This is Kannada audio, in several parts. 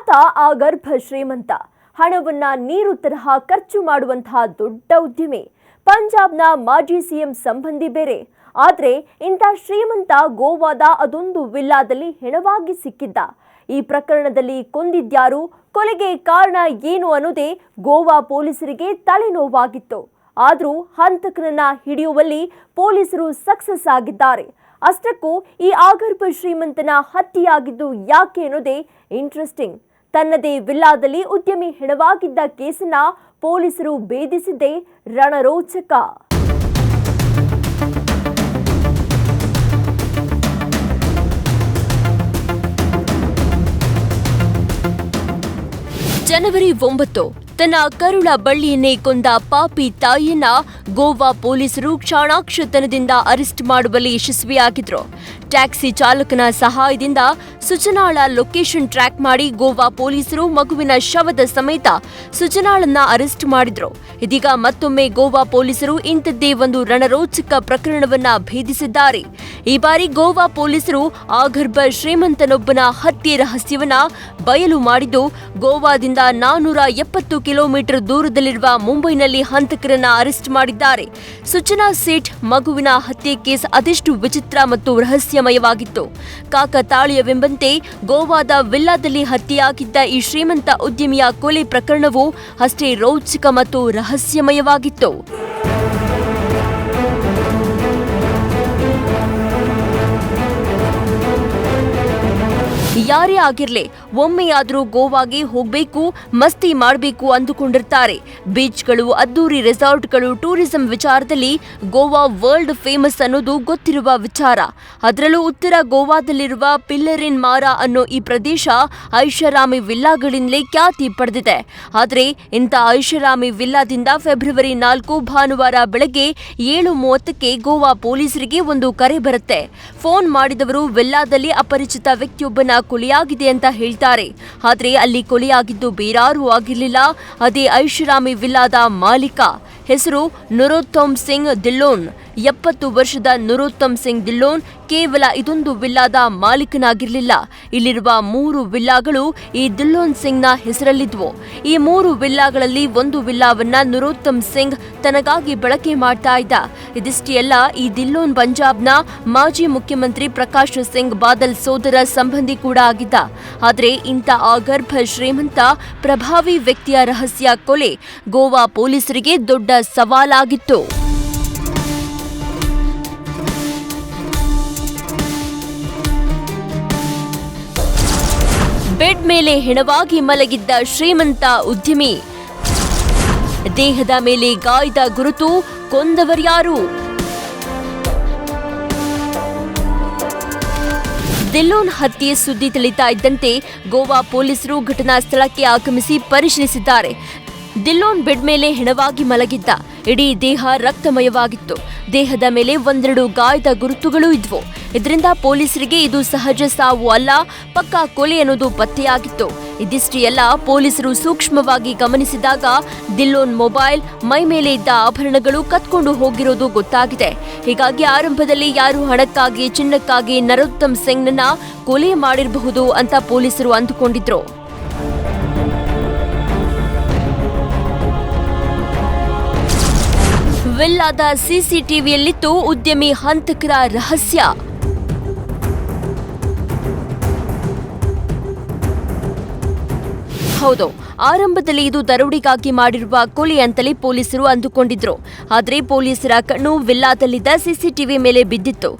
ಆತ ಆಗರ್ಭ ಶ್ರೀಮಂತ, ಹಣವನ್ನ ನೀರು ತರಹ ಖರ್ಚು ಮಾಡುವಂತಹ ದೊಡ್ಡ ಉದ್ಯಮಿ. ಪಂಜಾಬ್ನ ಮಾಜಿ ಸಿಎಂ ಸಂಬಂಧಿ ಬೇರೆ. ಆದ್ರೆ ಇಂಥ ಶ್ರೀಮಂತ ಗೋವಾದ ಅದೊಂದು ವಿಲ್ಲಾದಲ್ಲಿ ಹೆಣವಾಗಿ ಸಿಕ್ಕಿದ್ದ. ಈ ಪ್ರಕರಣದಲ್ಲಿ ಕೊಂದಿದ್ಯಾರು, ಕೊಲೆಗೆ ಕಾರಣ ಏನು ಅನ್ನೋದೇ ಗೋವಾ ಪೊಲೀಸರಿಗೆ ತಲೆನೋವಾಗಿತ್ತು. ಆದ್ರೂ ಹಂತಕನನ್ನ ಹಿಡಿಯುವಲ್ಲಿ ಪೊಲೀಸರು ಸಕ್ಸಸ್ ಆಗಿದ್ದಾರೆ. ಅಷ್ಟಕ್ಕೂ ಈ ಆಗರ್ಭ ಶ್ರೀಮಂತನ ಹತ್ಯೆಯಾಗಿದ್ದು ಯಾಕೆ ಅನ್ನೋದೇ ಇಂಟ್ರೆಸ್ಟಿಂಗ್. ತನ್ನದೇ ವಿಲ್ಲಾದಲ್ಲಿ ಉದ್ಯಮಿ ಹೆಣವಾಗಿದ್ದ ಕೇಸನ್ನ ಪೊಲೀಸರು ಭೇದಿಸಿದ್ದೇ ರಣರೋಚಕ. ಜನವರಿ 9 ತನ್ನ ಕರುಳ ಬಳ್ಳಿಯನ್ನೇ ಕೊಂದ ಪಾಪಿ ತಾಯಿಯನ್ನ ಗೋವಾ ಪೊಲೀಸರು ಚಾಣಾಕ್ಷತನದಿಂದ ಅರೆಸ್ಟ್ ಮಾಡುವಲ್ಲಿ ಯಶಸ್ವಿಯಾಗಿದ್ರು. ಟ್ಯಾಕ್ಸಿ ಚಾಲಕನ ಸಹಾಯದಿಂದ ಸುಜನಾಳ ಲೊಕೇಶನ್ ಟ್ರ್ಯಾಕ್ ಮಾಡಿ ಗೋವಾ ಪೊಲೀಸರು ಮಗುವಿನ ಶವದ ಸಮೇತ ಸುಜನಾಳನ್ನ ಅರೆಸ್ಟ್ ಮಾಡಿದ್ರು. ಇದೀಗ ಮತ್ತೊಮ್ಮೆ ಗೋವಾ ಪೊಲೀಸರು ಇಂಥದ್ದೇ ಒಂದು ರಣರೋಚಕ ಪ್ರಕರಣವನ್ನ ಭೇದಿಸಿದ್ದಾರೆ. ಈ ಬಾರಿ ಗೋವಾ ಪೊಲೀಸರು ಆಗರ್ಭ ಶ್ರೀಮಂತನೊಬ್ಬನ ಹತ್ಯೆ ರಹಸ್ಯವನ್ನ ಬಯಲು ಮಾಡಿದ್ದು ಗೋವಾದಿಂದ 470 ಕಿಲೋಮೀಟರ್ ದೂರದಲ್ಲಿರುವ ಮುಂಬೈನಲ್ಲಿ ಹಂತಕರನ್ನ ಅರೆಸ್ಟ್ ಮಾಡಿದ್ದಾರೆ. ಸುಚನಾ ಸೇಠ್ ಮಗುವಿನ ಹತ್ಯೆ ಕೇಸ್ ಅದೆಷ್ಟು ವಿಚಿತ್ರ ಮತ್ತು ರಹಸ್ಯಮಯವಾಗಿತ್ತು. ಕಾಕತಾಳೀಯವೆಂಬಂತೆ ಗೋವಾದ ವಿಲ್ಲಾದಲ್ಲಿ ಹತ್ಯೆಯಾಗಿದ್ದ ಈ ಶ್ರೀಮಂತ ಉದ್ಯಮಿಯ ಕೊಲೆ ಪ್ರಕರಣವು ಅಷ್ಟೇ ರೋಚಕ ಮತ್ತು ರಹಸ್ಯಮಯವಾಗಿತ್ತು. ಯಾರೇ ಆಗಿರ್ಲಿ ಒಮ್ಮೆಯಾದ್ರೂ ಗೋವಾಗೆ ಹೋಗ್ಬೇಕು, ಮಸ್ತಿ ಮಾಡಬೇಕು ಅಂದುಕೊಂಡಿರ್ತಾರೆ. ಬೀಚ್ಗಳು, ಅದ್ದೂರಿ ರೆಸಾರ್ಟ್ಗಳು, ಟೂರಿಸಂ ವಿಚಾರದಲ್ಲಿ ಗೋವಾ ವರ್ಲ್ಡ್ ಫೇಮಸ್ ಅನ್ನೋದು ಗೊತ್ತಿರುವ ವಿಚಾರ. ಅದರಲ್ಲೂ ಉತ್ತರ ಗೋವಾದಲ್ಲಿರುವ ಪಿಲ್ಲರಿನ್ ಮಾರಾ ಅನ್ನೋ ಈ ಪ್ರದೇಶ ಐಷಾರಾಮಿ ವಿಲ್ಲಾಗಳಿಂದಲೇ ಖ್ಯಾತಿ ಪಡೆದಿದೆ. ಆದರೆ ಇಂಥ ಐಷಾರಾಮಿ ವಿಲ್ಲಾದಿಂದ ಫೆಬ್ರವರಿ 4 ಭಾನುವಾರ ಬೆಳಗ್ಗೆ 7:30ಕ್ಕೆ ಗೋವಾ ಪೊಲೀಸರಿಗೆ ಒಂದು ಕರೆ ಬರುತ್ತೆ. ಫೋನ್ ಮಾಡಿದವರು ವಿಲ್ಲಾದಲ್ಲಿ ಅಪರಿಚಿತ ವ್ಯಕ್ತಿಯೊಬ್ಬನ ಕೊಲೆಯಾಗಿದೆ ಅಂತ ಹೇಳ್ತಾರೆ. ಆದ್ರೆ ಅಲ್ಲಿ ಕೊಲೆಯಾಗಿದ್ದು ಬೇರಾರೂ ಆಗಿರ್ಲಿಲ್ಲ, ಅದೇ ಐಷಾರಾಮಿ ವಿಲ್ಲಾದ ಮಾಲೀಕ. ಹೆಸರು ನರೋತ್ತಮ್ ಸಿಂಗ್ ಧಿಲ್ಲೋನ್. 70 ವರ್ಷದ ನರೋತ್ತಮ್ ಸಿಂಗ್ ಧಿಲ್ಲೋನ್ ಕೇವಲ ಇದೊಂದು ವಿಲ್ಲಾದ ಮಾಲೀಕನಾಗಿರ್ಲಿಲ್ಲ. ಇಲ್ಲಿರುವ 3 ವಿಲ್ಲಾಗಳು ಈ ಧಿಲ್ಲೋನ್ ಸಿಂಗ್ನ ಹೆಸರಲ್ಲಿದ್ವು. ಈ 3 ವಿಲ್ಲಾಗಳಲ್ಲಿ ಒಂದು ವಿಲ್ಲಾವನ್ನ ನರೋತ್ತಮ್ ಸಿಂಗ್ ತನಗಾಗಿ ಬಳಕೆ ಮಾಡ್ತಾ ಇದ್ದ. ಇದಿಷ್ಟೇ ಅಲ್ಲ, ಈ ಧಿಲ್ಲೋನ್ ಪಂಜಾಬ್ನ ಮಾಜಿ ಮುಖ್ಯಮಂತ್ರಿ ಪ್ರಕಾಶ್ ಸಿಂಗ್ ಬಾದಲ್ ಸೋದರ ಸಂಬಂಧಿ ಕೂಡ ಆಗಿದ್ದ. ಆದ್ರೆ ಇಂಥ ಆಗರ್ಭ ಶ್ರೀಮಂತ ಪ್ರಭಾವಿ ವ್ಯಕ್ತಿಯ ರಹಸ್ಯ ಕೊಲೆ ಗೋವಾ ಪೊಲೀಸರಿಗೆ ದೊಡ್ಡ ಸವಾಲಾಗಿತ್ತು. ಬೆಡ್ ಮೇಲೆ ಹೆಣವಾಗಿ ಮಲಗಿದ್ದ ಶ್ರೀಮಂತ ಉದ್ಯಮಿ. ದೇಹದ ಮೇಲೆ ಗಾಯದ ಗುರುತು, ಕೊಂದವರ್ಯಾರು? ಧಿಲ್ಲೋನ್ ಹತ್ಯೆ ಸುದ್ದಿ ತಿಳಿತಾ ಇದ್ದಂತೆ ಗೋವಾ ಪೊಲೀಸರು ಘಟನಾ ಸ್ಥಳಕ್ಕೆ ಆಗಮಿಸಿ ಪರಿಶೀಲಿಸಿದ್ದಾರೆ. ಧಿಲ್ಲೋನ್ ಬೆಡ್ ಮೇಲೆ ಹೆಣವಾಗಿ ಮಲಗಿದ್ದ. ಇಡೀ ದೇಹ ರಕ್ತಮಯವಾಗಿತ್ತು. ದೇಹದ ಮೇಲೆ 1-2 ಗಾಯದ ಗುರುತುಗಳು ಇದ್ವು. ಇದರಿಂದ ಪೊಲೀಸರಿಗೆ ಇದು ಸಹಜ ಸಾವು ಅಲ್ಲ, ಪಕ್ಕಾ ಕೊಲೆ ಅನ್ನೋದು ಪತ್ತೆಯಾಗಿತ್ತು. ಇದಿಷ್ಟೇ ಅಲ್ಲ, ಪೊಲೀಸರು ಸೂಕ್ಷ್ಮವಾಗಿ ಗಮನಿಸಿದಾಗ ಧಿಲ್ಲೋನ್ ಮೊಬೈಲ್, ಮೈ ಮೇಲೆ ಇದ್ದ ಆಭರಣಗಳು ಕತ್ಕೊಂಡು ಹೋಗಿರೋದು ಗೊತ್ತಾಗಿದೆ. ಹೀಗಾಗಿ ಆರಂಭದಲ್ಲಿ ಯಾರು ಹಣಕ್ಕಾಗಿ, ಚಿನ್ನಕ್ಕಾಗಿ ನರೋತ್ತಮ್ ಸಿಂಗ್ನನ್ನ ಕೊಲೆ ಮಾಡಿರಬಹುದು ಅಂತ ಪೊಲೀಸರು ಅಂದುಕೊಂಡಿದ್ರು. ವಿಲ್ಲಾದ ಸಿಸಿಟಿವಿಯಲ್ಲಿತ್ತು ಉದ್ಯಮಿ ಹಂತಕರ ರಹಸ್ಯ. ಹೌದು, ಆರಂಭದಲ್ಲಿ ಇದು ದರೋಡೆಗಾಗಿ ಮಾಡಿರುವ ಕೊಲೆ ಅಂತಲೇ ಪೊಲೀಸರು ಅಂದುಕೊಂಡಿದ್ರು. ಆದರೆ ಪೊಲೀಸರ ಕಣ್ಣು ವಿಲ್ಲಾದಲ್ಲಿದ್ದ ಸಿಸಿಟಿವಿ ಮೇಲೆ ಬಿದ್ದಿತ್ತು.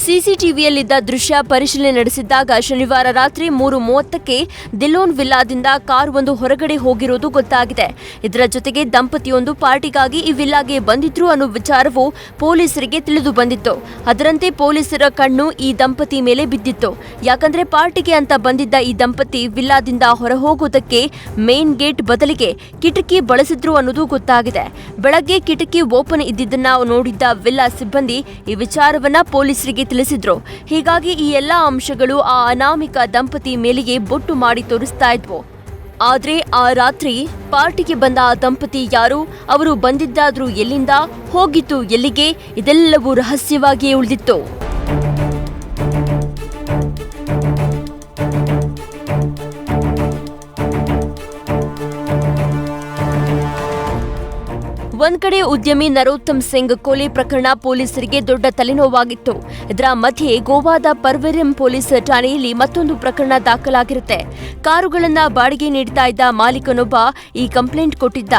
ಸಿಸಿಟಿವಿಯಲ್ಲಿದ್ದ ದೃಶ್ಯ ಪರಿಶೀಲನೆ ನಡೆಸಿದ್ದಾಗ ಶನಿವಾರ ರಾತ್ರಿ 3:30ಕ್ಕೆ ಧಿಲ್ಲೋನ್ ವಿಲ್ಲಾದಿಂದ ಕಾರ್ ಒಂದು ಹೊರಗಡೆ ಹೋಗಿರೋದು ಗೊತ್ತಾಗಿದೆ. ಇದರ ಜೊತೆಗೆ ದಂಪತಿಯೊಂದು ಪಾರ್ಟಿಗಾಗಿ ಈ ವಿಲ್ಲಾಗೆ ಬಂದಿದ್ರು ಅನ್ನೋ ವಿಚಾರವು ಪೊಲೀಸರಿಗೆ ತಿಳಿದು ಬಂದಿತ್ತು. ಅದರಂತೆ ಪೊಲೀಸರ ಕಣ್ಣು ಈ ದಂಪತಿ ಮೇಲೆ ಬಿದ್ದಿತ್ತು. ಯಾಕಂದ್ರೆ ಪಾರ್ಟಿಗೆ ಅಂತ ಬಂದಿದ್ದ ಈ ದಂಪತಿ ವಿಲ್ಲಾದಿಂದ ಹೊರಹೋಗೋದಕ್ಕೆ ಮೇನ್ ಗೇಟ್ ಬದಲಿಗೆ ಕಿಟಕಿ ಬಳಸಿದ್ರು ಅನ್ನೋದು ಗೊತ್ತಾಗಿದೆ. ಬೆಳಗ್ಗೆ ಕಿಟಕಿ ಓಪನ್ ಇದ್ದಿದ್ದನ್ನ ನೋಡಿದ್ದ ವಿಲ್ಲಾ ಸಿಬ್ಬಂದಿ ಈ ವಿಚಾರವನ್ನ ಪೊಲೀಸರಿಗೆ ತಿಳಿಸಿದ್ರು. ಹೀಗಾಗಿ ಈ ಎಲ್ಲಾ ಅಂಶಗಳು ಆ ಅನಾಮಿಕ ದಂಪತಿ ಮೇಲೆಯೇ ಬೊಟ್ಟು ಮಾಡಿ ತೋರಿಸ್ತಾ ಇದ್ವು. ಆದ್ರೆ ಆ ರಾತ್ರಿ ಪಾರ್ಟಿಗೆ ಬಂದ ಆ ದಂಪತಿ ಯಾರು, ಅವರು ಬಂದಿದ್ದಾದ್ರೂ ಎಲ್ಲಿಂದ, ಹೋಗಿತ್ತು ಎಲ್ಲಿಗೆ, ಇದೆಲ್ಲವೂ ರಹಸ್ಯವಾಗಿಯೇ ಉಳಿದಿತ್ತು. ಒಂದ್ ಕಡೆ ಉದ್ಯಮಿ ನರೋತ್ತಮ್ ಸಿಂಗ್ ಕೊಲೆ ಪ್ರಕರಣ ಪೊಲೀಸರಿಗೆ ದೊಡ್ಡ ತಲೆನೋವಾಗಿತ್ತು. ಇದರ ಮಧ್ಯೆ ಗೋವಾದ ಪರ್ವೆರಿಂ ಪೊಲೀಸ್ ಠಾಣೆಯಲ್ಲಿ ಮತ್ತೊಂದು ಪ್ರಕರಣ ದಾಖಲಾಗಿರುತ್ತೆ. ಕಾರುಗಳನ್ನ ಬಾಡಿಗೆ ನೀಡ್ತಾ ಇದ್ದ ಮಾಲೀಕನೊಬ್ಬ ಈ ಕಂಪ್ಲೇಂಟ್ ಕೊಟ್ಟಿದ್ದ.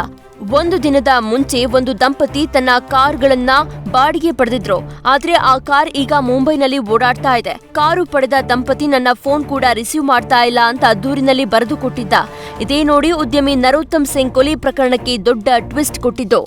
ಒಂದು ದಿನದ ಮುಂಚೆ ಒಂದು ದಂಪತಿ ತನ್ನ ಕಾರ್ಗಳನ್ನ ಬಾಡಿಗೆ ಪಡೆದಿದ್ರು. ಆದ್ರೆ ಆ ಕಾರ್ ಈಗ ಮುಂಬೈನಲ್ಲಿ ಓಡಾಡ್ತಾ ಇದೆ. ಕಾರು ಪಡೆದ ದಂಪತಿ ನನ್ನ ಫೋನ್ ಕೂಡ ರಿಸೀವ್ ಮಾಡ್ತಾ ಇಲ್ಲ ಅಂತ ದೂರಿನಲ್ಲಿ ಬರೆದು ಕೊಟ್ಟಿದ್ದ. ಇದೇ ನೋಡಿ ಉದ್ಯಮಿ ನರೋತ್ತಮ್ ಸಿಂಗ್ ಕೊಲೆ ಪ್ರಕರಣಕ್ಕೆ ದೊಡ್ಡ ಟ್ವಿಸ್ಟ್ ಕೊಟ್ಟಿದ್ದು.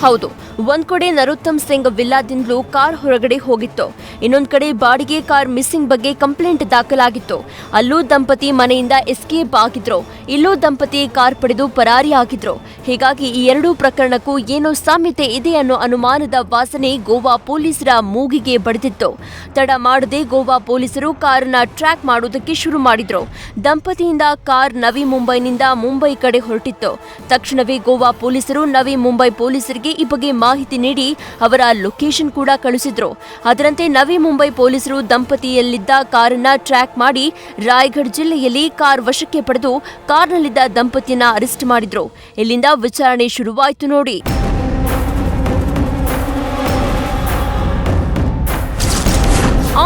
ಹೌದು, ಒಂದ್ ಕಡೆ ನರೋತ್ತಮ್ ಸಿಂಗ್ ವಿಲ್ಲಾದಿಂದಲೂ ಕಾರ್ ಹೊರಗಡೆ ಹೋಗಿತ್ತು. ಇನ್ನೊಂದ್ ಕಡೆ ಬಾಡಿಗೆ ಕಾರ್ ಮಿಸ್ಸಿಂಗ್ ಬಗ್ಗೆ ಕಂಪ್ಲೇಂಟ್ ದಾಖಲಾಗಿತ್ತು. ಅಲ್ಲೂ ದಂಪತಿ ಮನೆಯಿಂದ ಎಸ್ಕೇಪ್ ಆಗಿದ್ರು, ಇಲ್ಲೂ ದಂಪತಿ ಕಾರ್ ಪಡೆದು ಪರಾರಿ ಆಗಿದ್ರು. ಹೀಗಾಗಿ ಈ ಎರಡೂ ಪ್ರಕರಣಕ್ಕೂ ಏನೋ ಸಾಮ್ಯತೆ ಇದೆ ಅನ್ನೋ ಅನುಮಾನದ ವಾಸನೆ ಗೋವಾ ಪೊಲೀಸರ ಮೂಗಿಗೆ ಬಡಿದಿತ್ತು. ತಡ ಮಾಡದೆ ಗೋವಾ ಪೊಲೀಸರು ಕಾರನ್ನ ಟ್ರ್ಯಾಕ್ ಮಾಡೋದಕ್ಕೆ ಶುರು ಮಾಡಿದ್ರು. ದಂಪತಿಯಿಂದ ಕಾರ್ ನವಿ ಮುಂಬೈನಿಂದ ಮುಂಬೈ ಕಡೆ ಹೊರಟಿತ್ತು. ತಕ್ಷಣವೇ ಗೋವಾ ಪೊಲೀಸರು ನವಿ ಮುಂಬೈ ಪೊಲೀಸರಿಗೆ ಈ ಬಗ್ಗೆ ಮಾಹಿತಿ ನೀಡಿ ಅವರ ಲೊಕೇಶನ್ ಕೂಡ ಕಳುಹಿಸಿದ್ರು. ಅದರಂತೆ ನವಿ ಮುಂಬೈ ಪೊಲೀಸರು ದಂಪತಿಯಲ್ಲಿದ್ದ ಕಾರನ್ನ ಟ್ರ್ಯಾಕ್ ಮಾಡಿ ರಾಯಗಢ್ ಜಿಲ್ಲೆಯಲ್ಲಿ ಕಾರ್ ವಶಕ್ಕೆ ಪಡೆದು ಕಾರ್ನಲ್ಲಿದ್ದ ದಂಪತಿಯನ್ನ ಅರೆಸ್ಟ್ ಮಾಡಿದ್ರು. ಇಲ್ಲಿಂದ ವಿಚಾರಣೆ ಶುರುವಾಯಿತು ನೋಡಿ.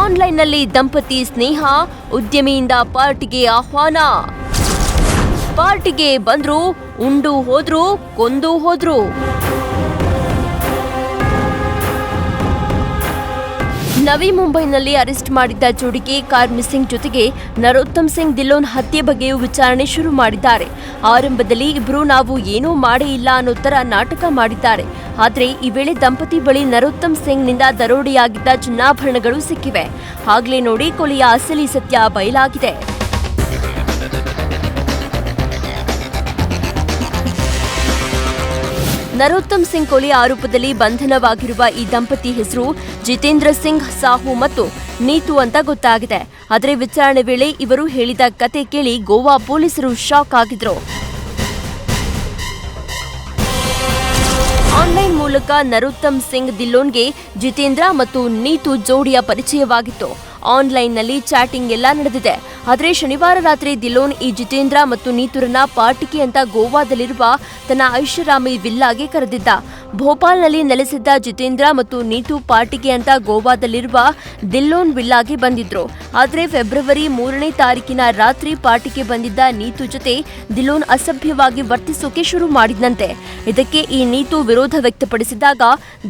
ಆನ್ಲೈನ್ನಲ್ಲಿ ದಂಪತಿ ಸ್ನೇಹ, ಉದ್ಯಮಿಯಿಂದ ಪಾರ್ಟಿಗೆ ಆಹ್ವಾನ. ಪಾರ್ಟಿಗೆ ಬಂದ್ರು, ಉಂಡು ಹೋದ್ರು, ಕೊಂದು ಹೋದ್ರು. ನವಿ ಮುಂಬೈನಲ್ಲಿ ಅರೆಸ್ಟ್ ಮಾಡಿದ್ದ ಜೋಡಿಗೆ ಕಾರ್ ಮಿಸ್ಸಿಂಗ್ ಜೊತೆಗೆ ನರೋತ್ತಮ್ ಸಿಂಗ್ ದಿಲ್ಲೋನ್ ಹತ್ಯೆ ಬಗ್ಗೆಯೂ ವಿಚಾರಣೆ ಶುರು ಮಾಡಿದ್ದಾರೆ. ಆರಂಭದಲ್ಲಿ ಇಬ್ರು ನಾವು ಏನೂ ಮಾಡೇ ಇಲ್ಲ ಅನ್ನೋ ತರ ನಾಟಕ ಮಾಡಿದ್ದಾರೆ. ಆದ್ರೆ ಈ ವೇಳೆ ದಂಪತಿ ಬಳಿ ನರೋತ್ತಮ್ ಸಿಂಗ್ ನಿಂದ ದರೋಡೆಯಾಗಿದ್ದ ಚಿನ್ನಾಭರಣಗಳು ಸಿಕ್ಕಿವೆ. ಆಗ್ಲೇ ನೋಡಿ ಕೊಲೆಯ ಅಸಲಿ ಸತ್ಯ ಬಯಲಾಗಿದೆ. ನರೋತ್ತಮ್ ಸಿಂಗ್ ಕೊಲೆ ಆರೋಪದಲ್ಲಿ ಬಂಧನವಾಗಿರುವ ಈ ದಂಪತಿ ಹೆಸರು ಜಿತೇಂದ್ರ ಸಿಂಗ್ ಸಾಹು ಮತ್ತು ನೀತು ಅಂತ ಗೊತ್ತಾಗಿದೆ. ಆದರೆ ವಿಚಾರಣೆ ವೇಳೆ ಇವರು ಹೇಳಿದ ಕತೆ ಕೇಳಿ ಗೋವಾ ಪೊಲೀಸರು ಶಾಕ್ ಆಗಿದ್ರು. ಆನ್ಲೈನ್ ಮೂಲಕ ನರೋತ್ತಮ್ ಸಿಂಗ್ ದಿಲ್ಲೋನ್ಗೆ ಜಿತೇಂದ್ರ ಮತ್ತು ನೀತು ಜೋಡಿಯ ಪರಿಚಯವಾಗಿತ್ತು. ಆನ್ಲೈನ್ನಲ್ಲಿ ಚಾಟಿಂಗ್ ಎಲ್ಲ ನಡೆದಿದೆ. ಆದರೆ ಶನಿವಾರ ರಾತ್ರಿ ದಿಲ್ಲೋನ್ ಈ ಜಿತೇಂದ್ರ ಮತ್ತು ನೀತುರನ್ನ ಪಾರ್ಟಿಗೆ ಅಂತ ಗೋವಾದಲ್ಲಿರುವ ತನ್ನ ಐಷಾರಾಮಿ ವಿಲ್ಲಾಗೆ ಕರೆದಿದ್ದ. ಭೋಪಾಲ್ನಲ್ಲಿ ನೆಲೆಸಿದ್ದ ಜಿತೇಂದ್ರ ಮತ್ತು ನೀತು ಪಾರ್ಟಿಗೆ ಅಂತ ಗೋವಾದಲ್ಲಿರುವ ದಿಲ್ಲೋನ್ ವಿಲ್ಲಾಗೆ ಬಂದಿದ್ರು. ಆದರೆ ಫೆಬ್ರವರಿ 3ನೇ ತಾರೀಕಿನ ರಾತ್ರಿ ಪಾರ್ಟಿಗೆ ಬಂದಿದ್ದ ನೀತು ಜೊತೆ ದಿಲ್ಲೋನ್ ಅಸಭ್ಯವಾಗಿ ವರ್ತಿಸೋಕೆ ಶುರು ಮಾಡಿದ್ನಂತೆ. ಇದಕ್ಕೆ ಈ ನೀತು ವಿರೋಧ ವ್ಯಕ್ತಪಡಿಸಿದಾಗ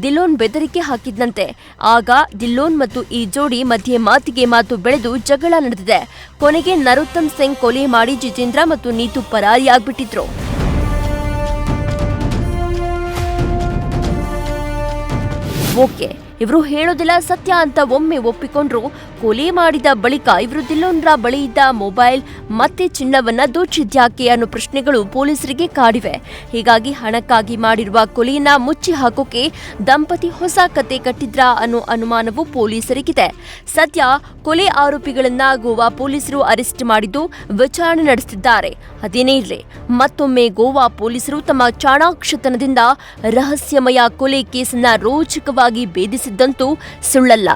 ದಿಲ್ಲೋನ್ ಬೆದರಿಕೆ ಹಾಕಿದ್ನಂತೆ. ಆಗ ದಿಲ್ಲೋನ್ ಮತ್ತು ಈ ಜೋಡಿ ಮಧ್ಯೆ ಮಾತಿಗೆ ಮಾತು ಬೆಳೆದು ಜಗಳ ನಡೆದಿದೆ. ಕೊನೆಗೆ ನರೋತ್ತಮ್ ಸಿಂಗ್ ಕೊಲೆ ಮಾಡಿ ಜಿತೇಂದ್ರ ಮತ್ತು ನೀತು ಪರಾರಿಯಾಗ್ಬಿಟ್ಟಿದ್ರು. ಓಕೆ, ಇವರು ಹೇಳೋದಿಲ್ಲ ಸತ್ಯ ಅಂತ ಒಮ್ಮೆ ಒಪ್ಪಿಕೊಂಡ್ರು. ಕೊಲೆ ಮಾಡಿದ ಬಳಿಕ ಇವರು ದಿಲ್ಲೋನ್ರ ಬಳಿ ಇದ್ದ ಮೊಬೈಲ್ ಮತ್ತೆ ಚಿನ್ನವನ್ನ ದೋಚಿದ್ಯಾಕೆ ಅನ್ನೋ ಪ್ರಶ್ನೆಗಳು ಪೊಲೀಸರಿಗೆ ಕಾಡಿವೆ. ಹೀಗಾಗಿ ಹಣಕ್ಕಾಗಿ ಮಾಡಿರುವ ಕೊಲೆಯನ್ನ ಮುಚ್ಚಿ ಹಾಕೋಕೆ ದಂಪತಿ ಹೊಸ ಕತೆ ಕಟ್ಟಿದ್ರಾ ಅನ್ನೋ ಅನುಮಾನವು ಪೊಲೀಸರಿಗಿದೆ. ಸದ್ಯ ಕೊಲೆ ಆರೋಪಿಗಳನ್ನ ಗೋವಾ ಪೊಲೀಸರು ಅರೆಸ್ಟ್ ಮಾಡಿದ್ದು ವಿಚಾರಣೆ ನಡೆಸುತ್ತಿದ್ದಾರೆ. ಅದೇನೇ ಇರಲಿ, ಮತ್ತೊಮ್ಮೆ ಗೋವಾ ಪೊಲೀಸರು ತಮ್ಮ ಚಾಣಾಕ್ಷತನದಿಂದ ರಹಸ್ಯಮಯ ಕೊಲೆ ಕೇಸನ್ನ ರೋಚಕವಾಗಿ ಭೇದಿಸಿದ್ದಂತೂ ಸುಳ್ಳಲ್ಲ.